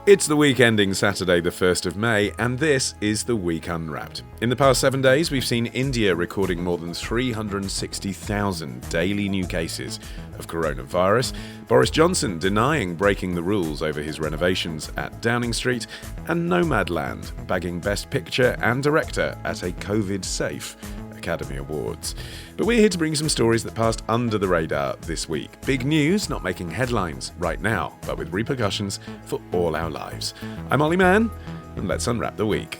It's the week ending Saturday the 1st of May, and this is The Week Unwrapped. In the past 7 days, we've seen India recording more than 360,000 daily new cases of coronavirus, Boris Johnson denying breaking the rules over his renovations at Downing Street, and Nomadland bagging Best Picture and Director at a COVID-safe Academy Awards. But we're here to bring some stories that passed under the radar this week. Big news, not making headlines right now, but with repercussions for all our lives. I'm Olly Mann, and let's unwrap the week.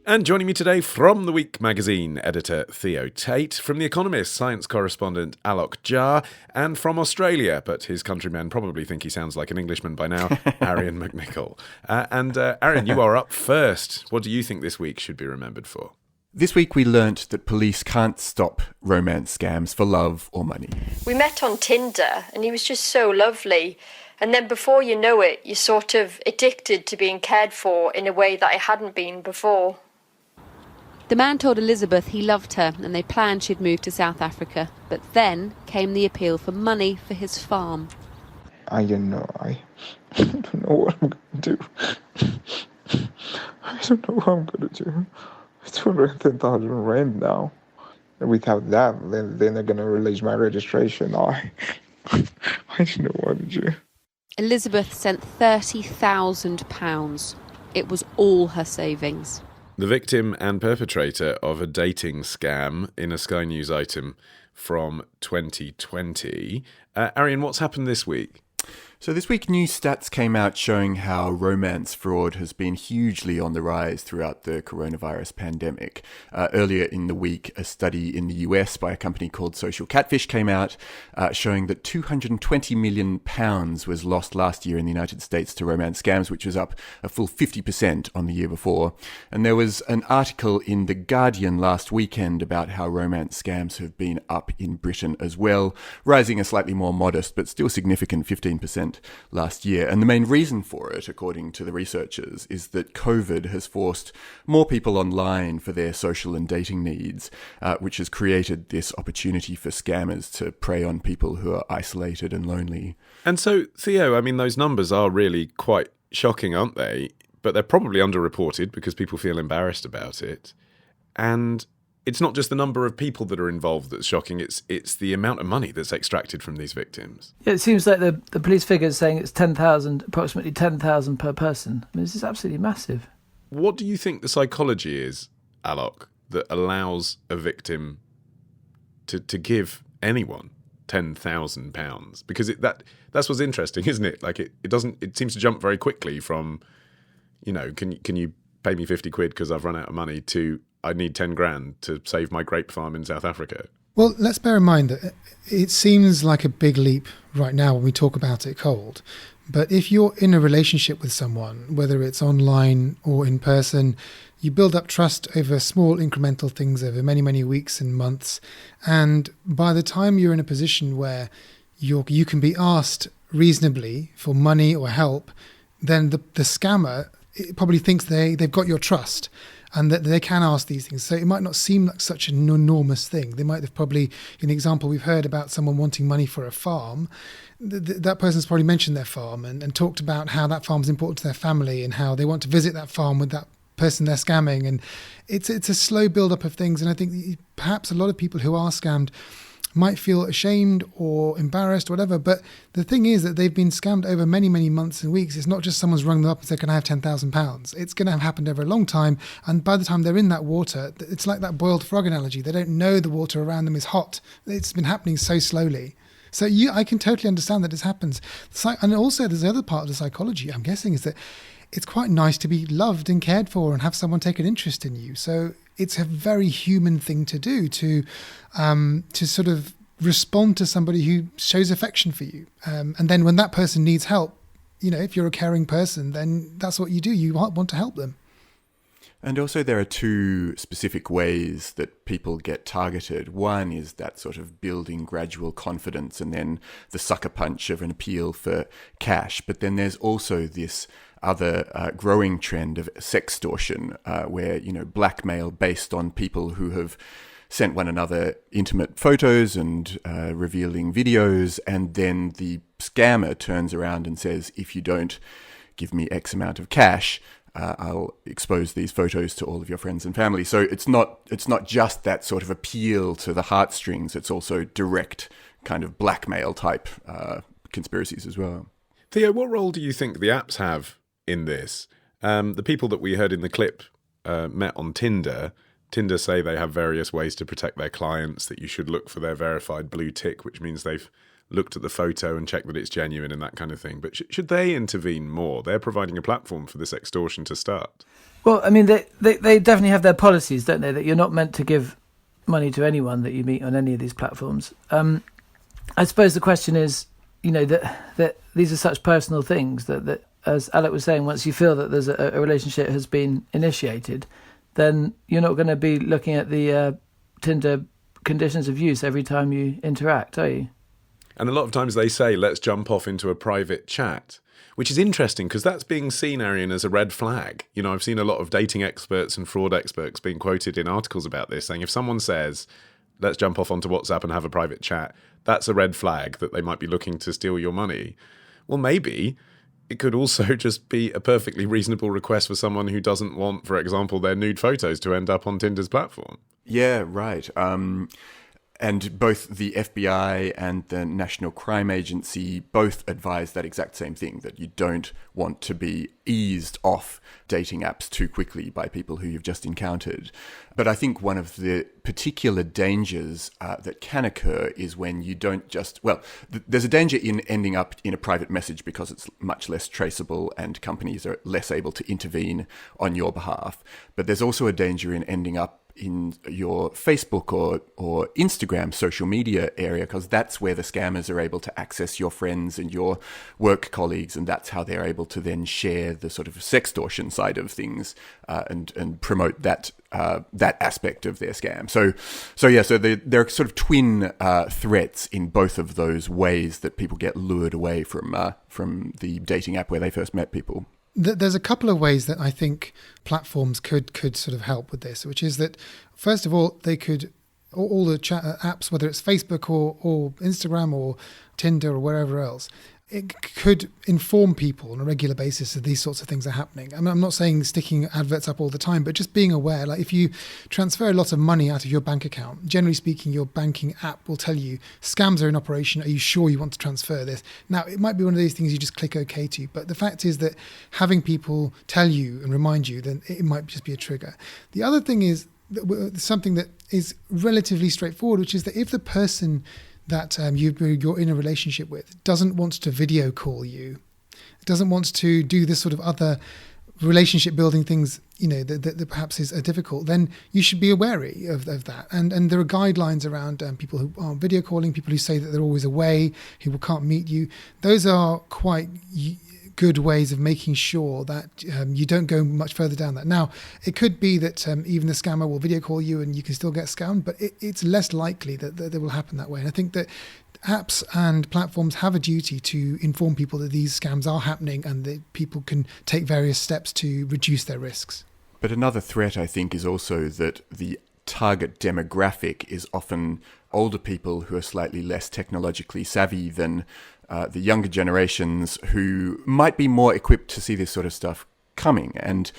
And joining me today from The Week magazine, editor Theo Tait, from The Economist, science correspondent Alok, and from Australia, but his countrymen probably think he sounds like an Englishman by now, Arion McNicoll. Arion, you are up first. What do you think this week should be remembered for? This week we learnt that police can't stop romance scams for love or money. We met on Tinder and he was just so lovely. And then before you know it, you're sort of addicted to being cared for in a way that I hadn't been before. The man told Elizabeth he loved her and they planned she'd move to South Africa. But then came the appeal for money for his farm. I don't know what I'm going to do. I don't know what I'm going to do. It's 210,000 rand now. And without that, then they're going to release my registration. I don't know what to do. Elizabeth sent £30,000. It was all her savings. The victim and perpetrator of a dating scam in a Sky News item from 2020. Arion, what's happened this week? So this week, new stats came out showing how romance fraud has been hugely on the rise throughout the coronavirus pandemic. Earlier in the week, a study in the US by a company called Social Catfish came out showing that £220 million was lost last year in the United States to romance scams, which was up a full 50% on the year before. And there was an article in The Guardian last weekend about how romance scams have been up in Britain as well, rising a slightly more modest but still significant 15% last year. And the main reason for it, according to the researchers, is that COVID has forced more people online for their social and dating needs, which has created this opportunity for scammers to prey on people who are isolated and lonely. And so, Theo, I mean, those numbers are really quite shocking, aren't they? But they're probably underreported because people feel embarrassed about it. And it's not just the number of people that are involved that's shocking, it's the amount of money that's extracted from these victims. Yeah, it seems like the police figure is saying it's approximately 10,000 per person. I mean, this is absolutely massive. What do you think the psychology is, Alok, that allows a victim to give anyone £10,000? Because that's what's interesting, isn't it? Like it seems to jump very quickly from, can you pay me 50 quid because I've run out of money, to I need 10 grand to save my grape farm in South Africa. Well, let's bear in mind that it seems like a big leap right now when we talk about it cold. But if you're in a relationship with someone, whether it's online or in person, you build up trust over small incremental things over many, many weeks and months. And by the time you're in a position where you can be asked reasonably for money or help, then the scammer probably thinks they've got your trust and that they can ask these things. So it might not seem like such an enormous thing. They might have probably, in the example we've heard about someone wanting money for a farm, that person's probably mentioned their farm and talked about how that farm's important to their family and how they want to visit that farm with that person they're scamming. And it's a slow build-up of things. And I think perhaps a lot of people who are scammed might feel ashamed or embarrassed or whatever. But the thing is that they've been scammed over many, many months and weeks. It's not just someone's rung them up and said, can I have £10,000? It's going to have happened over a long time. And by the time they're in that water, it's like that boiled frog analogy. They don't know the water around them is hot. It's been happening so slowly. So I can totally understand that this happens. And also there's the other part of the psychology, I'm guessing, is that it's quite nice to be loved and cared for and have someone take an interest in you. So it's a very human thing to do to sort of respond to somebody who shows affection for you. And then when that person needs help, if you're a caring person, then that's what you do. You want to help them. And also there are two specific ways that people get targeted. One is that sort of building gradual confidence and then the sucker punch of an appeal for cash. But then there's also this other growing trend of sextortion where, blackmail based on people who have sent one another intimate photos and revealing videos, and then the scammer turns around and says, if you don't give me X amount of cash, I'll expose these photos to all of your friends and family. So it's not just that sort of appeal to the heartstrings, it's also direct kind of blackmail type conspiracies as well. Theo, what role do you think the apps have in this? The people that we heard in the clip met on Tinder. Tinder say they have various ways to protect their clients, that you should look for their verified blue tick, which means they've looked at the photo and checked that it's genuine and that kind of thing. But should they intervene more? They're providing a platform for this extortion to start. Well, I mean, they definitely have their policies, don't they? That you're not meant to give money to anyone that you meet on any of these platforms. I suppose the question is, you know, that these are such personal things that as Alok was saying, once you feel that there's a relationship has been initiated, then you're not going to be looking at the Tinder conditions of use every time you interact, are you? And a lot of times they say, let's jump off into a private chat, which is interesting because that's being seen, Arion, as a red flag. You know, I've seen a lot of dating experts and fraud experts being quoted in articles about this, saying if someone says, let's jump off onto WhatsApp and have a private chat, that's a red flag that they might be looking to steal your money. Well, maybe it could also just be a perfectly reasonable request for someone who doesn't want, for example, their nude photos to end up on Tinder's platform. Yeah, right. And both the FBI and the National Crime Agency both advise that exact same thing, that you don't want to be eased off dating apps too quickly by people who you've just encountered. But I think one of the particular dangers that can occur is when you don't just, there's a danger in ending up in a private message because it's much less traceable and companies are less able to intervene on your behalf. But there's also a danger in ending up in your Facebook or Instagram social media area, because that's where the scammers are able to access your friends and your work colleagues, and that's how they're able to then share the sort of sextortion side of things and promote that aspect of their scam. So there are sort of twin threats in both of those ways that people get lured away from the dating app where they first met people. There's a couple of ways that I think platforms could sort of help with this, which is that, first of all, they could, all the chat apps, whether it's Facebook or Instagram or Tinder or wherever else, it could inform people on a regular basis that these sorts of things are happening. I mean, I'm not saying sticking adverts up all the time, but just being aware. Like if you transfer a lot of money out of your bank account, generally speaking, your banking app will tell you scams are in operation. Are you sure you want to transfer this? Now, it might be one of these things you just click OK to, but the fact is that having people tell you and remind you, then it might just be a trigger. The other thing is something that is relatively straightforward, which is that if the person that you're in a relationship with doesn't want to video call you, doesn't want to do this sort of other relationship building things, you know, that perhaps are difficult, then you should be wary of that. And there are guidelines around people who aren't video calling, people who say that they're always away, who can't meet you. Those are quite good ways of making sure that you don't go much further down that. Now, it could be that even the scammer will video call you and you can still get scammed, but it's less likely that it will happen that way. And I think that apps and platforms have a duty to inform people that these scams are happening and that people can take various steps to reduce their risks. But another threat, I think, is also that the target demographic is often older people who are slightly less technologically savvy than the younger generations, who might be more equipped to see this sort of stuff coming. And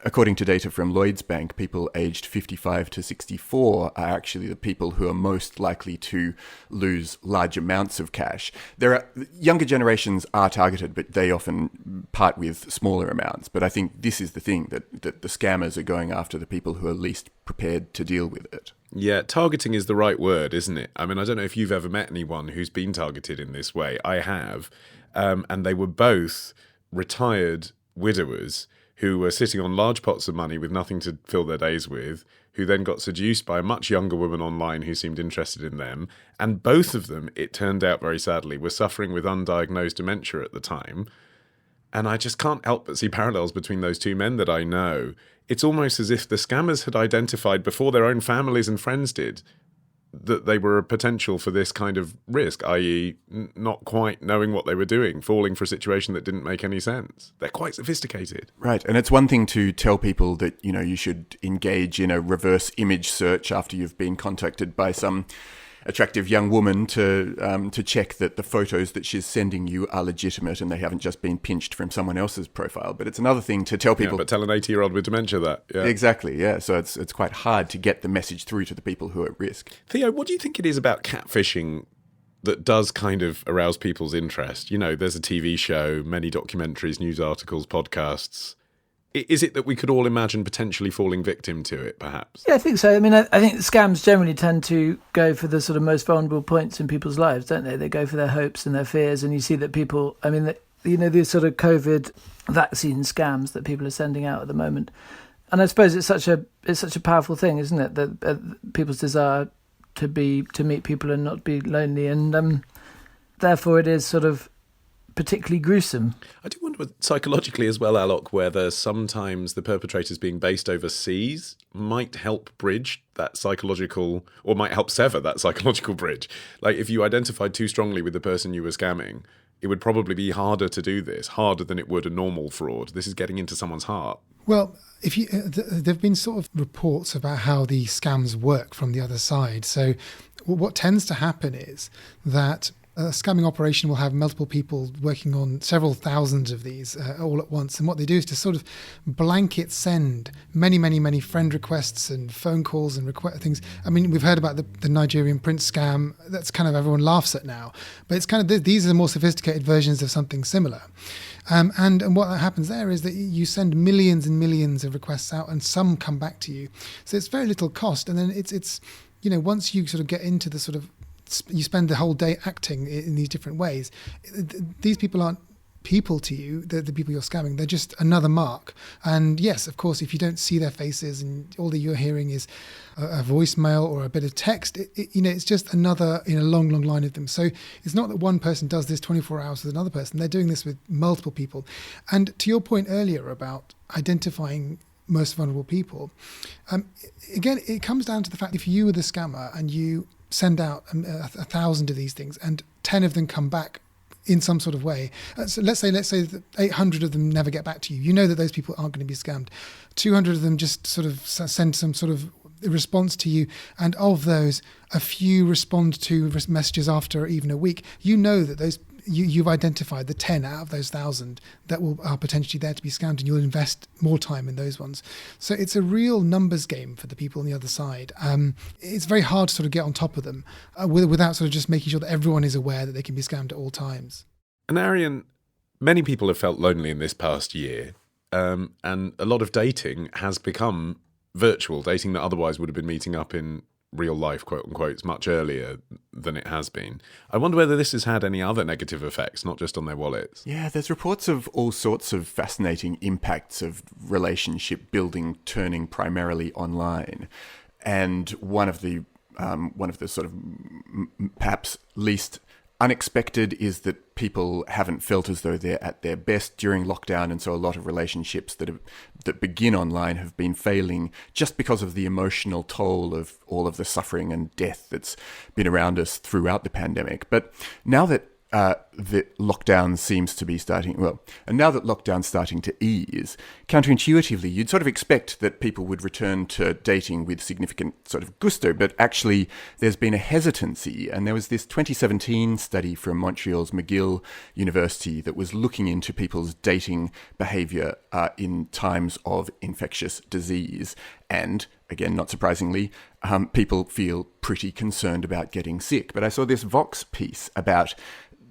according to data from Lloyds Bank, people aged 55 to 64 are actually the people who are most likely to lose large amounts of cash. Younger generations are targeted, but they often part with smaller amounts. But I think this is the thing, that the scammers are going after the people who are least prepared to deal with it. Yeah, targeting is the right word, isn't it? I mean, I don't know if you've ever met anyone who's been targeted in this way. I have. And they were both retired widowers who were sitting on large pots of money with nothing to fill their days with, who then got seduced by a much younger woman online who seemed interested in them. And both of them, it turned out very sadly, were suffering with undiagnosed dementia at the time. And I just can't help but see parallels between those two men that I know. It's almost as if the scammers had identified before their own families and friends did that they were a potential for this kind of risk, i.e. not quite knowing what they were doing, falling for a situation that didn't make any sense. They're quite sophisticated. Right, and it's one thing to tell people that, you should engage in a reverse image search after you've been contacted by some attractive young woman to check that the photos that she's sending you are legitimate and they haven't just been pinched from someone else's profile. But it's another thing to tell people... Yeah, but tell an 80-year-old with dementia that. Yeah. Exactly, yeah. So it's quite hard to get the message through to the people who are at risk. Theo, what do you think it is about catfishing that does kind of arouse people's interest? There's a TV show, many documentaries, news articles, podcasts. Is it that we could all imagine potentially falling victim to it, perhaps? Yeah, I think so. I mean, I think scams generally tend to go for the sort of most vulnerable points in people's lives, don't they? They go for their hopes and their fears, and you see that people, I mean, these sort of COVID vaccine scams that people are sending out at the moment. And I suppose it's such a powerful thing, isn't it? That people's desire to meet people and not be lonely, and therefore it is sort of particularly gruesome. I do wonder psychologically as well, Alok, whether sometimes the perpetrators being based overseas might help bridge that psychological, or might help sever that psychological bridge. Like if you identified too strongly with the person you were scamming, it would probably be harder to do this, harder than it would a normal fraud. This is getting into someone's heart. Well, there've been sort of reports about how the scams work from the other side. So what tends to happen is that a scamming operation will have multiple people working on several thousands of these all at once. And what they do is to sort of blanket send many friend requests and phone calls and things. I mean, we've heard about the Nigerian prince scam. That's kind of everyone laughs at now. But it's kind of these are more sophisticated versions of something similar. And what happens there is that you send millions and millions of requests out and some come back to you. So it's very little cost. And then it's once you sort of get into the sort of, you spend the whole day acting in these different ways. These people aren't people to you, the people you're scamming. They're just another mark. And yes, of course, if you don't see their faces and all that you're hearing is a voicemail or a bit of text, it's just another in a long line of them. So it's not that one person does this 24 hours with another person. They're doing this with multiple people. And to your point earlier about identifying most vulnerable people, again, it comes down to the fact if you were the scammer and you send out 1,000 of these things and 10 of them come back in some sort of way. So let's say that 800 of them never get back to you. You know that those people aren't going to be scammed. 200 of them just sort of send some sort of response to you. And of those, a few respond to messages after even a week. You know that you've identified the 10 out of those 1,000 that are potentially there to be scammed, and you'll invest more time in those ones. So it's a real numbers game for the people on the other side. It's very hard to sort of get on top of them without sort of just making sure that everyone is aware that they can be scammed at all times. And Arion, many people have felt lonely in this past year, and a lot of dating has become virtual, dating that otherwise would have been meeting up in real life, quote unquote, much earlier than it has been. I wonder whether this has had any other negative effects, not just on their wallets. Yeah, there's reports of all sorts of fascinating impacts of relationship building turning primarily online. And one of the sort of perhaps least unexpected is that people haven't felt as though they're at their best during lockdown, and so a lot of relationships that begin online have been failing just because of the emotional toll of all of the suffering and death that's been around us throughout the pandemic. But now that the lockdown seems to be now that lockdown's starting to ease, counterintuitively, you'd sort of expect that people would return to dating with significant sort of gusto, but actually there's been a hesitancy. And there was this 2017 study from Montreal's McGill University that was looking into people's dating behavior in times of infectious disease. And again, not surprisingly, people feel pretty concerned about getting sick. But I saw this Vox piece about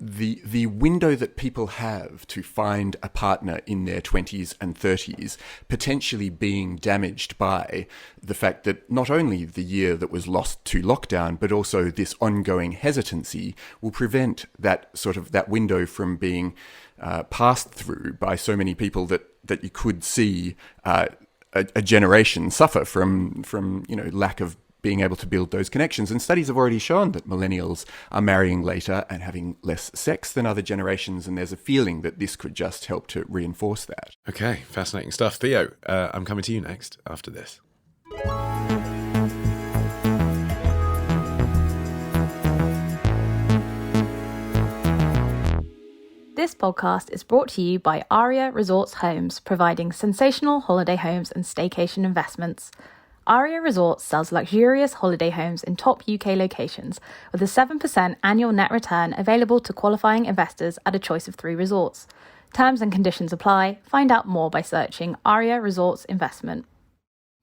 the window that people have to find a partner in their 20s and 30s potentially being damaged by the fact that not only the year that was lost to lockdown, but also this ongoing hesitancy will prevent that window from being passed through by so many people that you could see a generation suffer from lack of being able to build those connections. And studies have already shown that millennials are marrying later and having less sex than other generations, and there's a feeling that this could just help to reinforce that. Okay, fascinating stuff. Theo, I'm coming to you next after this. This podcast is brought to you by Aria Resorts Homes, providing sensational holiday homes and staycation investments. Aria Resorts sells luxurious holiday homes in top UK locations with a 7% annual net return available to qualifying investors at a choice of 3 resorts. Terms and conditions apply. Find out more by searching Aria Resorts Investment.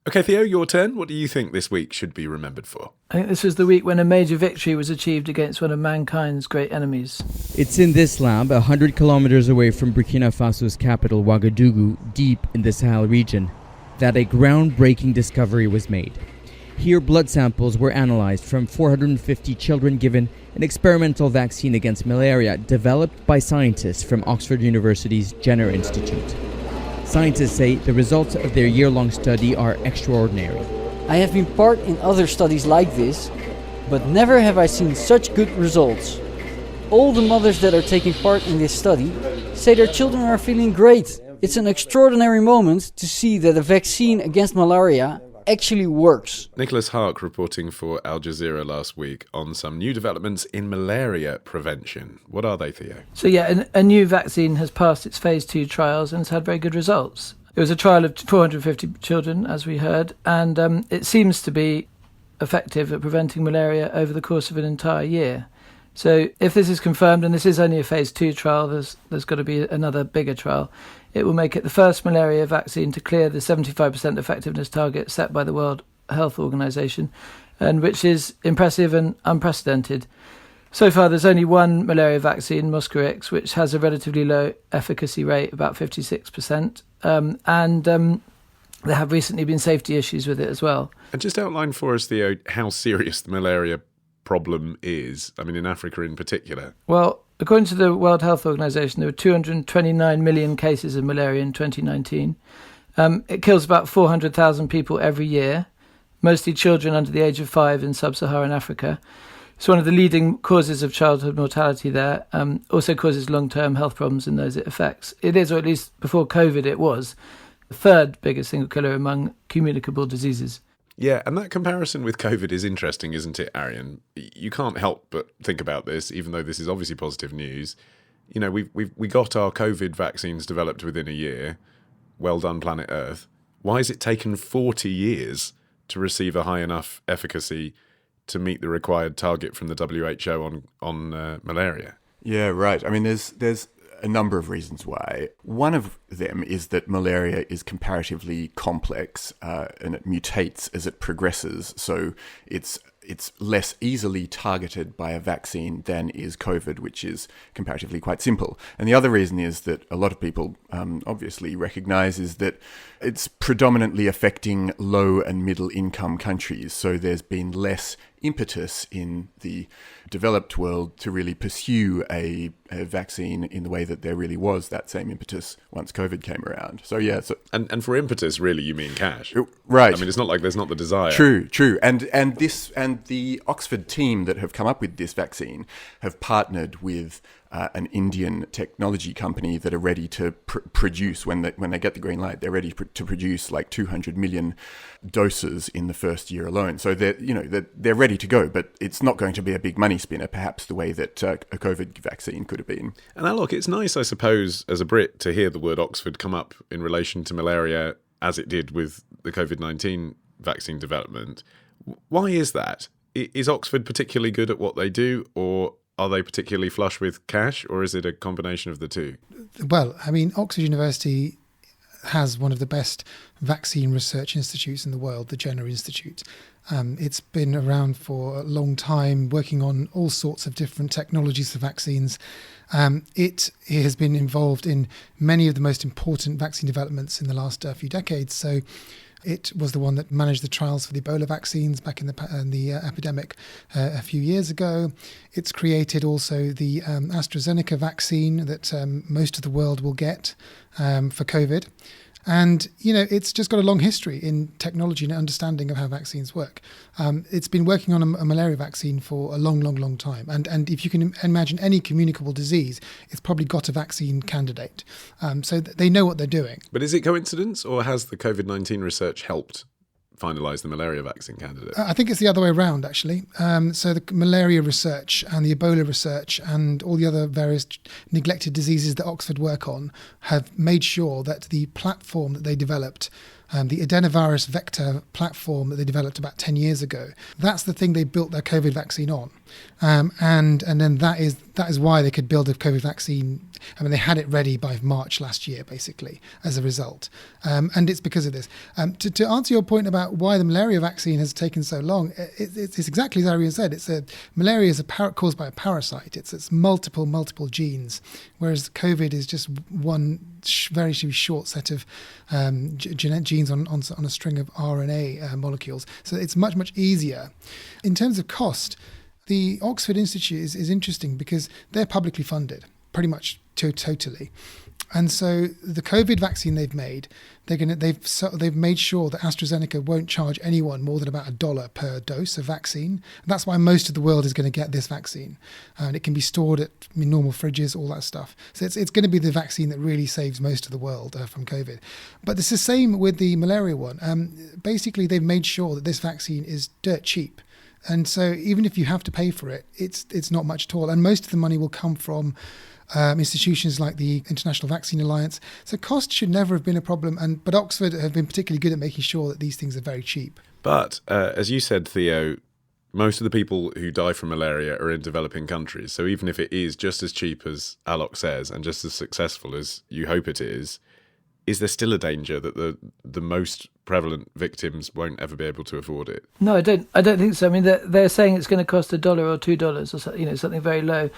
Okay, Theo, your turn. What do you think this week should be remembered for? I think this was the week when a major victory was achieved against one of mankind's great enemies. It's in this lab, 100 kilometers away from Burkina Faso's capital, Ouagadougou, deep in the Sahel region, that a groundbreaking discovery was made. Here, blood samples were analyzed from 450 children given an experimental vaccine against malaria developed by scientists from Oxford University's Jenner Institute. Scientists say the results of their year-long study are extraordinary. I have been part in other studies like this, but never have I seen such good results. All the mothers that are taking part in this study say their children are feeling great. It's an extraordinary moment to see that a vaccine against malaria actually works. Nicholas Hark reporting for Al Jazeera last week on some new developments in malaria prevention. What are they, Theo? So a new vaccine has passed its phase 2 trials and has had very good results. It was a trial of 450 children, as we heard, and it seems to be effective at preventing malaria over the course of an entire year. So if this is confirmed, and this is only a phase 2 trial, there's got to be another bigger trial, it will make it the first malaria vaccine to clear the 75% effectiveness target set by the World Health Organization, and which is impressive and unprecedented. So far, there's only one malaria vaccine, Mosquirix, which has a relatively low efficacy rate, about 56%, and there have recently been safety issues with it as well. And just outline for us, Theo, how serious the malaria problem is, I mean, in Africa in particular. Well, according to the World Health Organization, there were 229 million cases of malaria in 2019. It kills about 400,000 people every year, mostly children under the age of 5 in sub-Saharan Africa. It's one of the leading causes of childhood mortality there, also causes long-term health problems in those it affects. It is, or at least before COVID it was, the third biggest single killer among communicable diseases. Yeah, and that comparison with COVID is interesting, isn't it, Arion? You can't help but think about this, even though this is obviously positive news. You know, we got our COVID vaccines developed within a year. Well done, planet Earth. Why has it taken 40 years to receive a high enough efficacy to meet the required target from the WHO on malaria? Yeah, right. I mean, there's a number of reasons why. One of them is that malaria is comparatively complex and it mutates as it progresses. So it's less easily targeted by a vaccine than is COVID, which is comparatively quite simple. And the other reason is that a lot of people obviously recognize is that it's predominantly affecting low and middle income countries. So there's been less impetus in the developed world to really pursue a vaccine in the way that there really was that same impetus once COVID came around. So yeah. And for impetus, really, you mean cash? Right. I mean, it's not like there's not the desire. True. And the Oxford team that have come up with this vaccine have partnered with an Indian technology company that are ready to produce, when they get the green light, they're ready to produce like 200 million doses in the first year alone. So they're ready to go, but it's not going to be a big money spinner, perhaps the way that a COVID vaccine could have been. And Alok, it's nice, I suppose, as a Brit, to hear the word Oxford come up in relation to malaria as it did with the COVID-19 vaccine development. Why is that? Is Oxford particularly good at what they do, or are they particularly flush with cash, or is it a combination of the two? Well, I mean, Oxford University has one of the best vaccine research institutes in the world, the Jenner Institute. It's been around for a long time, working on all sorts of different technologies for vaccines. It has been involved in many of the most important vaccine developments in the last few decades. So it was the one that managed the trials for the Ebola vaccines back in the epidemic a few years ago. It's created also the AstraZeneca vaccine that most of the world will get for COVID. And, it's just got a long history in technology and understanding of how vaccines work. It's been working on a malaria vaccine for a long, long, long time. And if you can imagine any communicable disease, it's probably got a vaccine candidate. So they know what they're doing. But is it coincidence, or has the COVID-19 research helped finalise the malaria vaccine candidate? I think it's the other way around, actually. So the malaria research and the Ebola research and all the other various neglected diseases that Oxford work on have made sure that the platform that they developed, the adenovirus vector platform that they developed about 10 years ago, that's the thing they built their COVID vaccine on. And then that is why they could build a COVID vaccine. I mean, they had it ready by March last year, basically, as a result. And it's because of this. To answer your point about why the malaria vaccine has taken so long, it's exactly as Arion said. Malaria is caused by a parasite. It's multiple genes, whereas COVID is just one very short set of genes on a string of RNA molecules. So it's much easier. In terms of cost, the Oxford Institute is interesting because they're publicly funded, pretty much totally. And so the COVID vaccine they've made, they've made sure that AstraZeneca won't charge anyone more than about $1 per dose of vaccine. And that's why most of the world is going to get this vaccine. And it can be stored at normal fridges, all that stuff. So it's going to be the vaccine that really saves most of the world from COVID. But it's the same with the malaria one. Basically, they've made sure that this vaccine is dirt cheap. And so even if you have to pay for it, it's not much at all. And most of the money will come from institutions like the International Vaccine Alliance. So cost should never have been a problem. But Oxford have been particularly good at making sure that these things are very cheap. But as you said, Theo, most of the people who die from malaria are in developing countries. So even if it is just as cheap as Alok says and just as successful as you hope it is there still a danger that the most prevalent victims won't ever be able to afford it? No, I don't think so. I mean, they're saying it's going to cost $1 or $2 or so, something very low.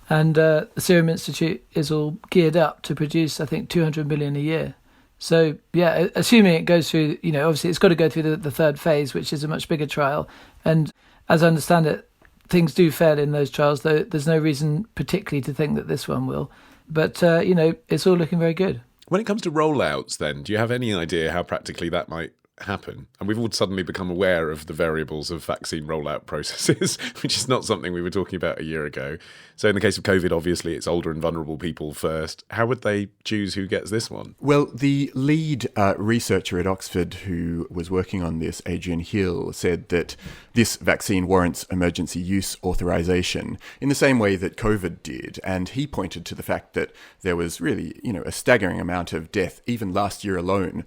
And the Serum Institute is all geared up to produce, I think, 200 million a year. So, yeah, assuming it goes through, obviously it's got to go through the third phase, which is a much bigger trial. And as I understand it, things do fail in those trials, though there's no reason particularly to think that this one will. But, it's all looking very good. When it comes to rollouts, then, do you have any idea how practically that might happen? And we've all suddenly become aware of the variables of vaccine rollout processes, which is not something we were talking about a year ago. So in the case of COVID, obviously, it's older and vulnerable people first. How would they choose who gets this one? Well, the lead researcher at Oxford who was working on this, Adrian Hill, said that this vaccine warrants emergency use authorization in the same way that COVID did. And he pointed to the fact that there was really, a staggering amount of death, even last year alone.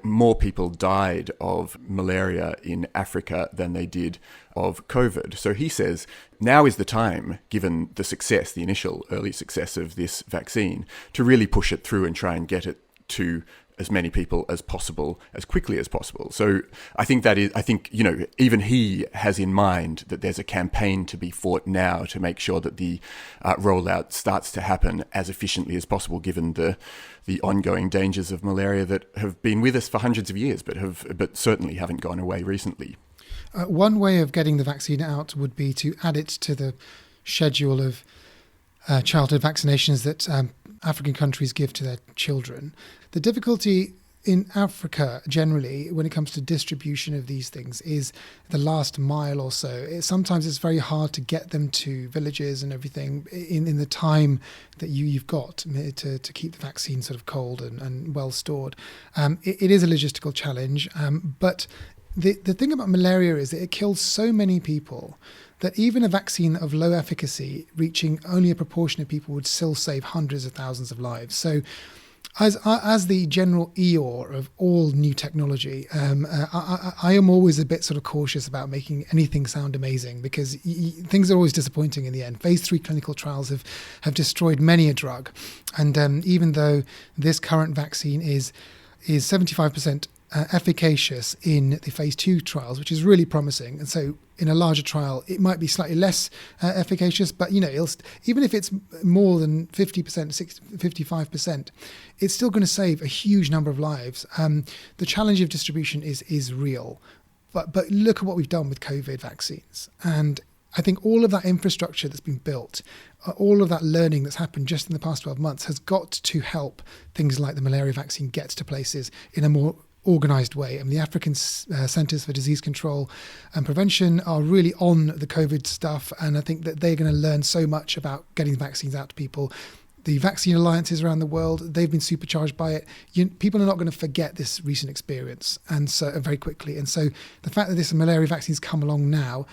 More people died of malaria in Africa than they did of COVID. So he says now is the time, given the success, the initial early success of this vaccine, to really push it through and try and get it to as many people as possible, as quickly as possible. So I think even he has in mind that there's a campaign to be fought now to make sure that the rollout starts to happen as efficiently as possible, given the ongoing dangers of malaria that have been with us for hundreds of years, but certainly haven't gone away recently. One way of getting the vaccine out would be to add it to the schedule of childhood vaccinations that African countries give to their children. The difficulty in Africa generally when it comes to distribution of these things is the last mile or so. Sometimes it's very hard to get them to villages and everything in the time that you've got to keep the vaccine sort of cold and well stored. It is a logistical challenge, but the thing about malaria is that it kills so many people that even a vaccine of low efficacy reaching only a proportion of people would still save hundreds of thousands of lives. So as the general Eeyore of all new technology, I am always a bit sort of cautious about making anything sound amazing because things are always disappointing in the end. Phase 3 clinical trials have destroyed many a drug. And even though this current vaccine is 75% efficacious in the phase 2 trials, which is really promising. And so in a larger trial, it might be slightly less efficacious, but even if it's more than 50%, 55%, it's still going to save a huge number of lives. The challenge of distribution is real. But look at what we've done with COVID vaccines. And I think all of that infrastructure that's been built, all of that learning that's happened just in the past 12 months has got to help things like the malaria vaccine get to places in a more organised way. I mean, the African Centres for Disease Control and Prevention are really on the COVID stuff, and I think that they're going to learn so much about getting vaccines out to people. the vaccine alliances around the world, they've been supercharged by it. People are not going to forget this recent experience, and so very quickly. And so the fact that this malaria vaccine's come along now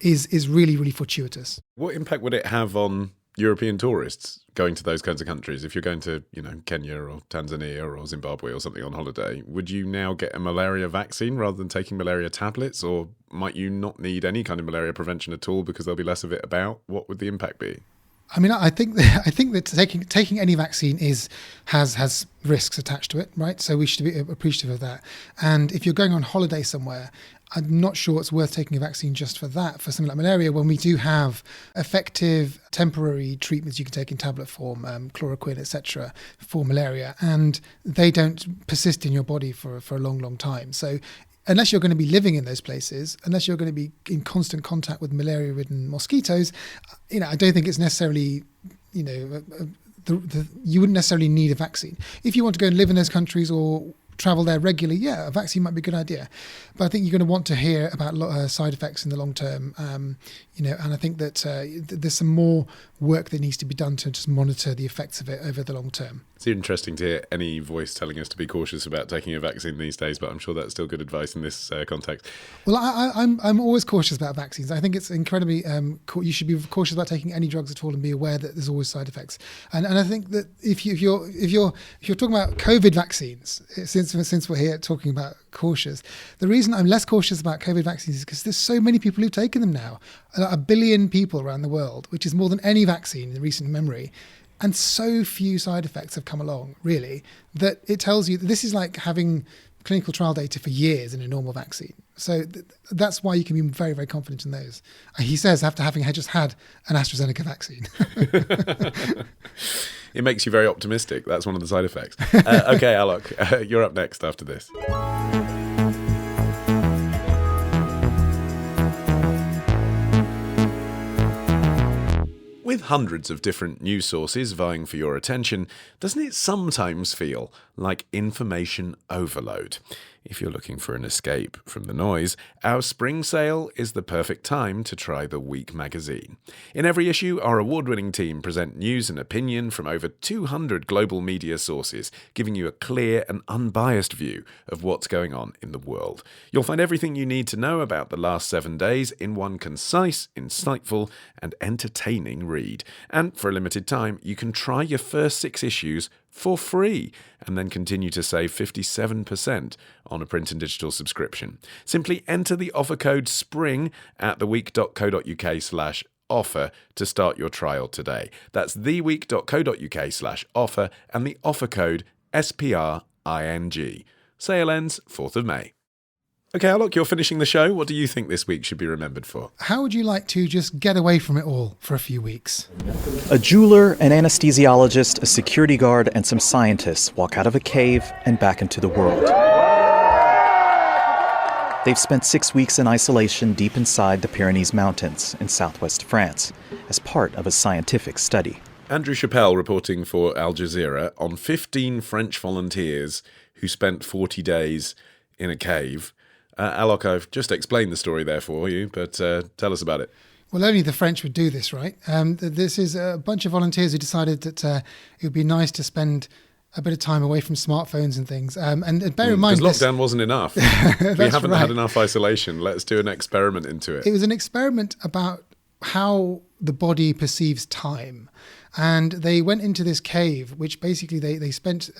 is really, really fortuitous. What impact would it have on European tourists going to those kinds of countries? If you're going to, Kenya or Tanzania or Zimbabwe or something on holiday, would you now get a malaria vaccine rather than taking malaria tablets? Or might you not need any kind of malaria prevention at all because there'll be less of it about? What would the impact be? I mean, I think that taking any vaccine has risks attached to it, right? So we should be appreciative of that. And if you're going on holiday somewhere, I'm not sure it's worth taking a vaccine just for that, for something like malaria, when we do have effective temporary treatments you can take in tablet form, chloroquine, etc., for malaria, and they don't persist in your body for a long, long time. So unless you're going to be living in those places, unless you're going to be in constant contact with malaria-ridden mosquitoes, I don't think it's necessarily, you wouldn't necessarily need a vaccine. If you want to go and live in those countries or travel there regularly, a vaccine might be a good idea. But I think you're going to want to hear about side effects in the long term, and I think that there's some more work that needs to be done to just monitor the effects of it over the long term. It's interesting to hear any voice telling us to be cautious about taking a vaccine these days, but I'm sure that's still good advice in this context. Well, I'm always cautious about vaccines. I think it's incredibly you should be cautious about taking any drugs at all and be aware that there's always side effects. And I think that if you're talking about COVID vaccines, since we're here talking about cautious, the reason I'm less cautious about COVID vaccines is because there's so many people who've taken them now, 1 billion people around the world, which is more than any vaccine in recent memory. And so few side effects have come along, really, that it tells you that this is like having clinical trial data for years in a normal vaccine. So that's why you can be very, very confident in those. He says after having just had an AstraZeneca vaccine. It makes you very optimistic. That's one of the side effects. Okay, Alok, you're up next after this. With hundreds of different news sources vying for your attention, doesn't it sometimes feel like information overload? If you're looking for an escape from the noise, our spring sale is the perfect time to try the Week magazine. In every issue, our award-winning team present news and opinion from over 200 global media sources, giving you a clear and unbiased view of what's going on in the world. You'll find everything you need to know about the last 7 days in one concise, insightful, and entertaining read. And for a limited time, you can try your first 6 issues for free, and then continue to save 57% on a print and digital subscription. Simply enter the offer code SPRING at theweek.co.uk/offer to start your trial today. That's theweek.co.uk/offer and the offer code SPRING. Sale ends 4th of May. Okay, Alok, you're finishing the show. What do you think this week should be remembered for? How would you like to just get away from it all for a few weeks? A jeweler, an anesthesiologist, a security guard, and some scientists walk out of a cave and back into the world. They've spent 6 weeks in isolation deep inside the Pyrenees Mountains in southwest France as part of a scientific study. Andrew Chappell reporting for Al Jazeera on 15 French volunteers who spent 40 days in a cave. Alok, I've just explained the story there for you, but tell us about it. Well, only the French would do this, right? This is a bunch of volunteers who decided that it would be nice to spend a bit of time away from smartphones and things. And bear in mind... Because lockdown wasn't enough. We haven't had enough isolation. Let's do an experiment into it. It was an experiment about how the body perceives time. And they went into this cave, which basically they spent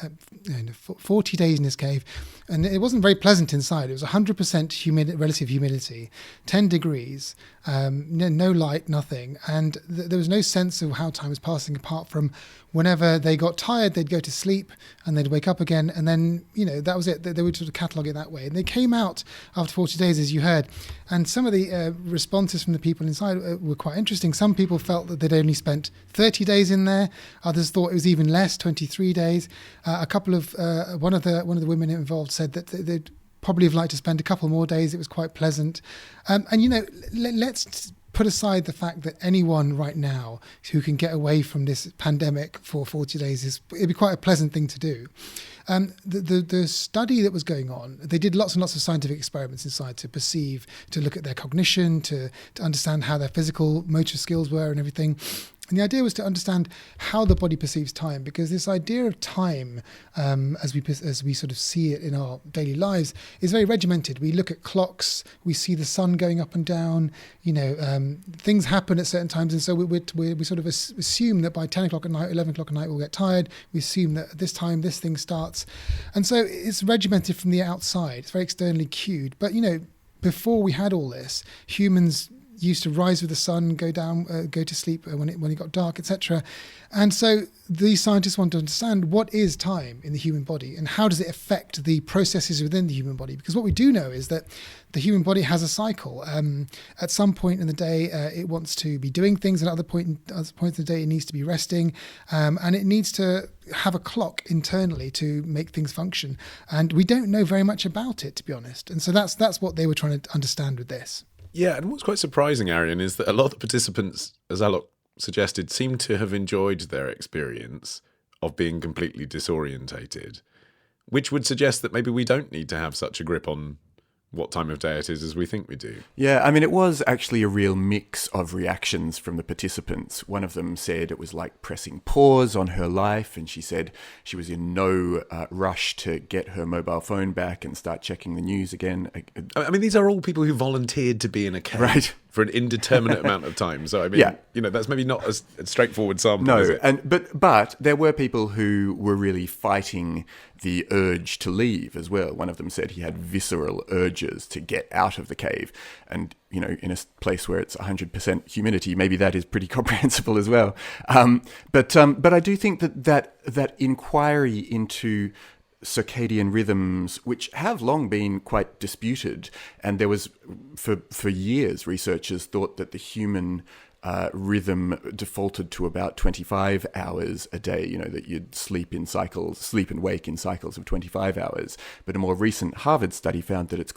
40 days in this cave. And it wasn't very pleasant inside. It was 100% relative humidity, 10 degrees, no light, nothing. And there was no sense of how time was passing apart from whenever they got tired, they'd go to sleep and they'd wake up again. And then, that was it. They would sort of catalogue it that way. And they came out after 40 days, as you heard. And some of the responses from the people inside were quite interesting. Some people felt that they'd only spent 30 days in there. Others thought it was even less, 23 days. A couple of one of the women involved said that they'd probably have liked to spend a couple more days. It was quite pleasant. Let's put aside the fact that anyone right now who can get away from this pandemic for 40 days, it'd be quite a pleasant thing to do. The study that was going on, they did lots and lots of scientific experiments inside to perceive, to look at their cognition, to understand how their physical motor skills were and everything. And the idea was to understand how the body perceives time, because this idea of time, as we sort of see it in our daily lives, is very regimented. We look at clocks, we see the sun going up and down. Things happen at certain times, and so we sort of assume that by 10 o'clock at night, 11 o'clock at night, we'll get tired. We assume that at this time this thing starts, and so it's regimented from the outside. It's very externally cued. But before we had all this, humans used to rise with the sun, go down, go to sleep when it got dark, etc. And so these scientists want to understand what is time in the human body and how does it affect the processes within the human body. Because what we do know is that the human body has a cycle. At some point in the day, it wants to be doing things, and at other points of the day, it needs to be resting, and it needs to have a clock internally to make things function. And we don't know very much about it, to be honest. And so that's what they were trying to understand with this. Yeah, and what's quite surprising, Arion, is that a lot of the participants, as Alok suggested, seem to have enjoyed their experience of being completely disorientated, which would suggest that maybe we don't need to have such a grip on what time of day it is as we think we do. Yeah, I mean, it was actually a real mix of reactions from the participants. One of them said it was like pressing pause on her life, and she said she was in no rush to get her mobile phone back and start checking the news again. I mean, these are all people who volunteered to be in a cave. Right. For an indeterminate amount of time. So, I mean, that's maybe not a straightforward sample, no, is it? But there were people who were really fighting the urge to leave as well. One of them said he had visceral urges to get out of the cave. And, in a place where it's 100% humidity, maybe that is pretty comprehensible as well. But I do think that inquiry into circadian rhythms, which have long been quite disputed, and there was for years researchers thought that the human rhythm defaulted to about 25 hours a day, that you'd sleep and wake in cycles of 25 hours. But a more recent Harvard study found that it's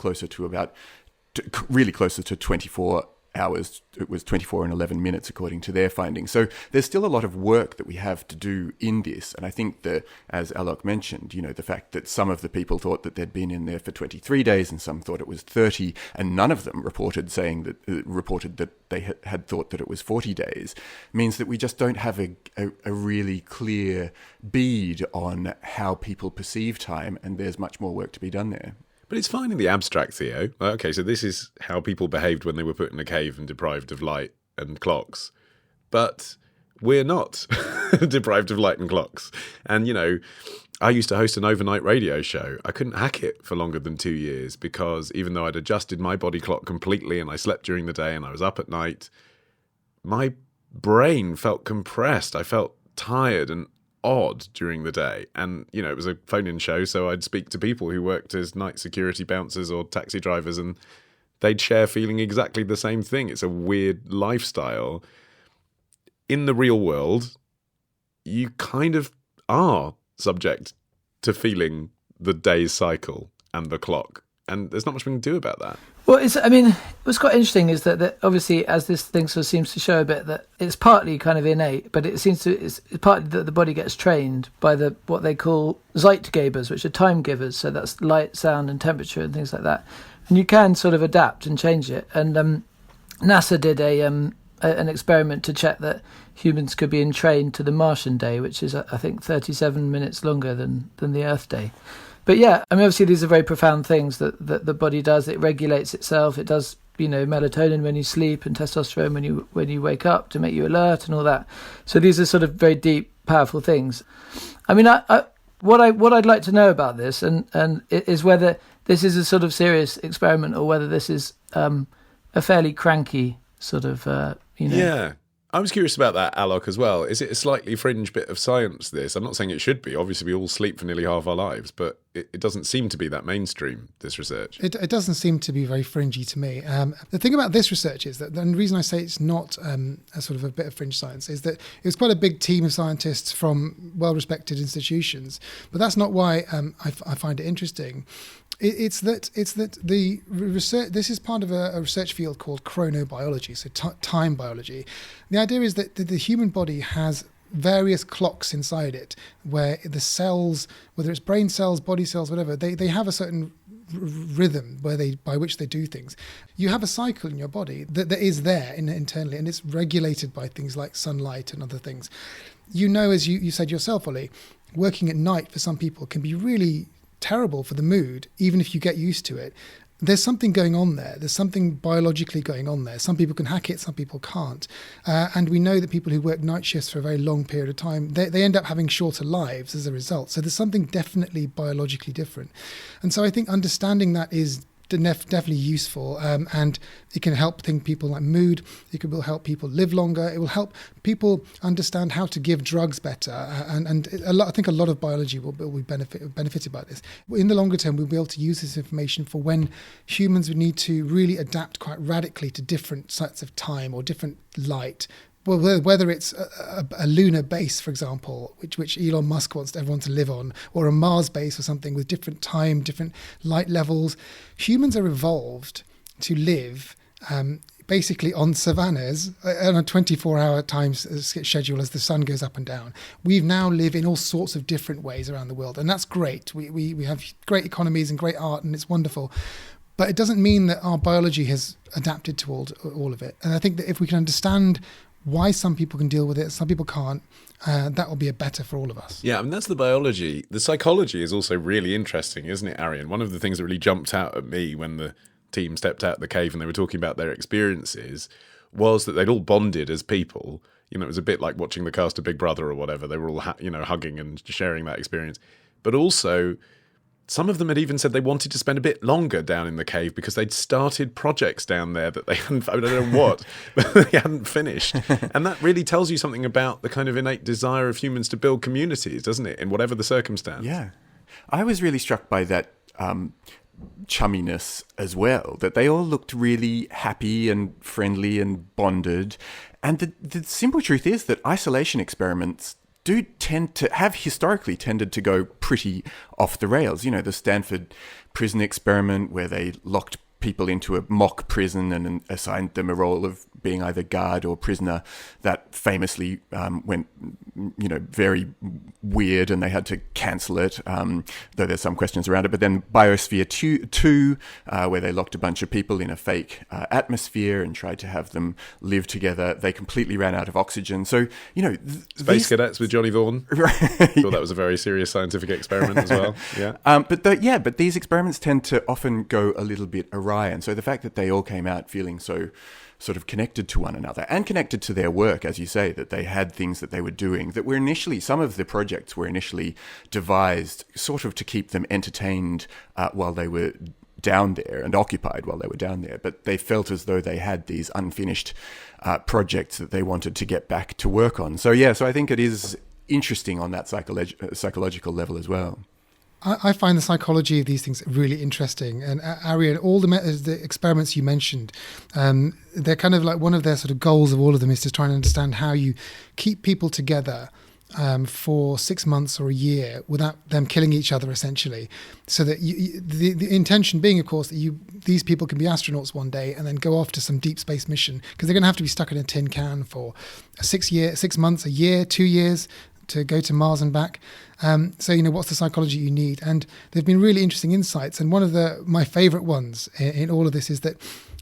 really closer to 24 hours. It was 24 and 11 minutes according to their findings. So there's still a lot of work that we have to do in this. And I think that, as Alok mentioned, the fact that some of the people thought that they'd been in there for 23 days and some thought it was 30, and none of them reported that they had thought that it was 40 days, means that we just don't have a really clear bead on how people perceive time, and there's much more work to be done there. But it's fine in the abstract, Theo. Okay, so this is how people behaved when they were put in a cave and deprived of light and clocks. But we're not deprived of light and clocks. And, I used to host an overnight radio show. I couldn't hack it for longer than 2 years because even though I'd adjusted my body clock completely and I slept during the day and I was up at night, my brain felt compressed. I felt tired and odd during the day, and it was a phone-in show, so I'd speak to people who worked as night security bouncers or taxi drivers, and they'd share feeling exactly the same thing. It's a weird lifestyle. In the real world, you kind of are subject to feeling the day's cycle and the clock, and there's not much we can do about that. Well, what's quite interesting is that obviously, as this thing sort of seems to show a bit, that it's partly kind of innate, but it's partly that the body gets trained by what they call Zeitgebers, which are time givers. So that's light, sound, and temperature, and things like that. And you can sort of adapt and change it. And NASA did an experiment to check that humans could be entrained to the Martian day, which is, I think, 37 minutes longer than the Earth day. But yeah, obviously these are very profound things that the body does. It regulates itself. It does, melatonin when you sleep and testosterone when you wake up to make you alert and all that. So these are sort of very deep, powerful things. What I'd like to know about this and is whether this is a sort of serious experiment or whether this is a fairly cranky sort of, Yeah. I was curious about that, Alok, as well. Is it a slightly fringe bit of science, this? I'm not saying it should be. Obviously, we all sleep for nearly half our lives, but it doesn't seem to be that mainstream, this research. It doesn't seem to be very fringy to me. The thing about this research is that, and the reason I say it's not a sort of a bit of fringe science, is that it was quite a big team of scientists from well-respected institutions. But that's not why I find it interesting. It's that the research. This is part of a research field called chronobiology, so time biology. The idea is that the human body has various clocks inside it, where the cells, whether it's brain cells, body cells, whatever, they have a certain rhythm by which they do things. You have a cycle in your body that is there internally, and it's regulated by things like sunlight and other things. You know, as you said yourself, Ollie, working at night for some people can be really terrible for the mood, even if you get used to it. There's something going on there. There's something biologically going on there. Some people can hack it, some people can't. And we know that people who work night shifts for a very long period of time, they end up having shorter lives as a result. So there's something definitely biologically different. And so I think understanding that is definitely useful, and it can help people like mood. It will help people live longer. It will help people understand how to give drugs better, and I think a lot of biology will be benefited by this. In the longer term, we'll be able to use this information for when humans would need to really adapt quite radically to different sets of time or different light. Well, whether it's a lunar base, for example, which Elon Musk wants everyone to live on, or a Mars base or something with different time, different light levels, humans are evolved to live basically on savannas on a 24-hour time schedule as the sun goes up and down. We now live in all sorts of different ways around the world, and that's great. We have great economies and great art, and it's wonderful. But it doesn't mean that our biology has adapted to all of it. And I think that if we can understand why some people can deal with it, some people can't, that will be better for all of us. Yeah, I mean, that's the biology. The psychology is also really interesting, isn't it, Arion? One of the things that really jumped out at me when the team stepped out of the cave and they were talking about their experiences was that they'd all bonded as people. You know, it was a bit like watching the cast of Big Brother or whatever. They were all, hugging and sharing that experience. But also, some of them had even said they wanted to spend a bit longer down in the cave because they'd started projects down there that they hadn't, I don't know what, but they hadn't finished. And that really tells you something about the kind of innate desire of humans to build communities, doesn't it, in whatever the circumstance? Yeah. I was really struck by that chumminess as well, that they all looked really happy and friendly and bonded. And the simple truth is that isolation experiments do tend to have historically tended to go pretty off the rails. You know, the Stanford prison experiment where they locked people into a mock prison and assigned them a role of being either guard or prisoner, that famously went, very weird, and they had to cancel it, though there's some questions around it. But then Biosphere 2, where they locked a bunch of people in a fake atmosphere and tried to have them live together, they completely ran out of oxygen. So, Space Cadets with Johnny Vaughan. Right. Thought that was a very serious scientific experiment as well. Yeah. But these experiments tend to often go a little bit awry. And so the fact that they all came out feeling so sort of connected to one another and connected to their work, as you say, that they had things that they were doing that were initially, some of the projects were initially devised sort of to keep them entertained while they were down there and occupied while they were down there. But they felt as though they had these unfinished projects that they wanted to get back to work on. So I think it is interesting on that psychological level as well. I find the psychology of these things really interesting. And Arion, all the experiments you mentioned, they're kind of like one of their sort of goals of all of them is to try and understand how you keep people together for 6 months or a year without them killing each other, essentially. So that the intention being, of course, that these people can be astronauts one day and then go off to some deep space mission, because they're going to have to be stuck in a tin can for 6 months, a year, 2 years, to go to Mars and back. So, what's the psychology you need? And there have been really interesting insights. And one of my favorite ones in all of this is that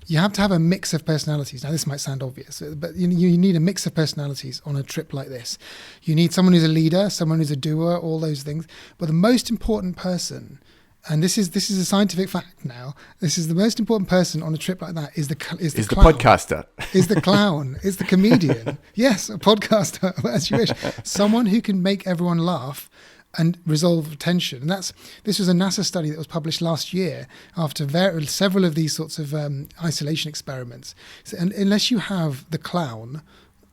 you have to have a mix of personalities. Now, this might sound obvious, but you need a mix of personalities on a trip like this. You need someone who's a leader, someone who's a doer, all those things. But the most important person, and this is a scientific fact now, this is the most important person on a trip like that is the clown. Podcaster. Is the clown, is the comedian. Yes, a podcaster, as you wish. Someone who can make everyone laugh and resolve tension. And this was a NASA study that was published last year after several of these sorts of isolation experiments. So, and unless you have the clown,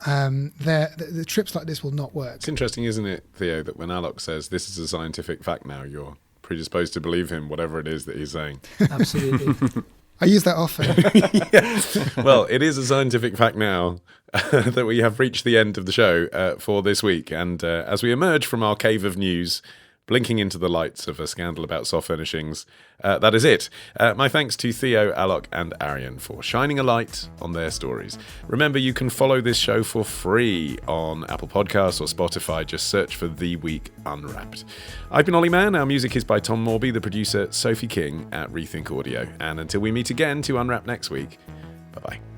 the trips like this will not work. It's interesting, isn't it, Theo, that when Alok says this is a scientific fact now, you're predisposed to believe him, whatever it is that he's saying. Absolutely. I use that often. Yes. Well, it is a scientific fact now that we have reached the end of the show for this week. And as we emerge from our cave of news, blinking into the lights of a scandal about soft furnishings. That is it. My thanks to Theo, Alok and Arion for shining a light on their stories. Remember, you can follow this show for free on Apple Podcasts or Spotify. Just search for The Week Unwrapped. I've been Olly Mann. Our music is by Tom Morby, the producer Sophie King at Rethink Audio. And until we meet again to unwrap next week, bye-bye.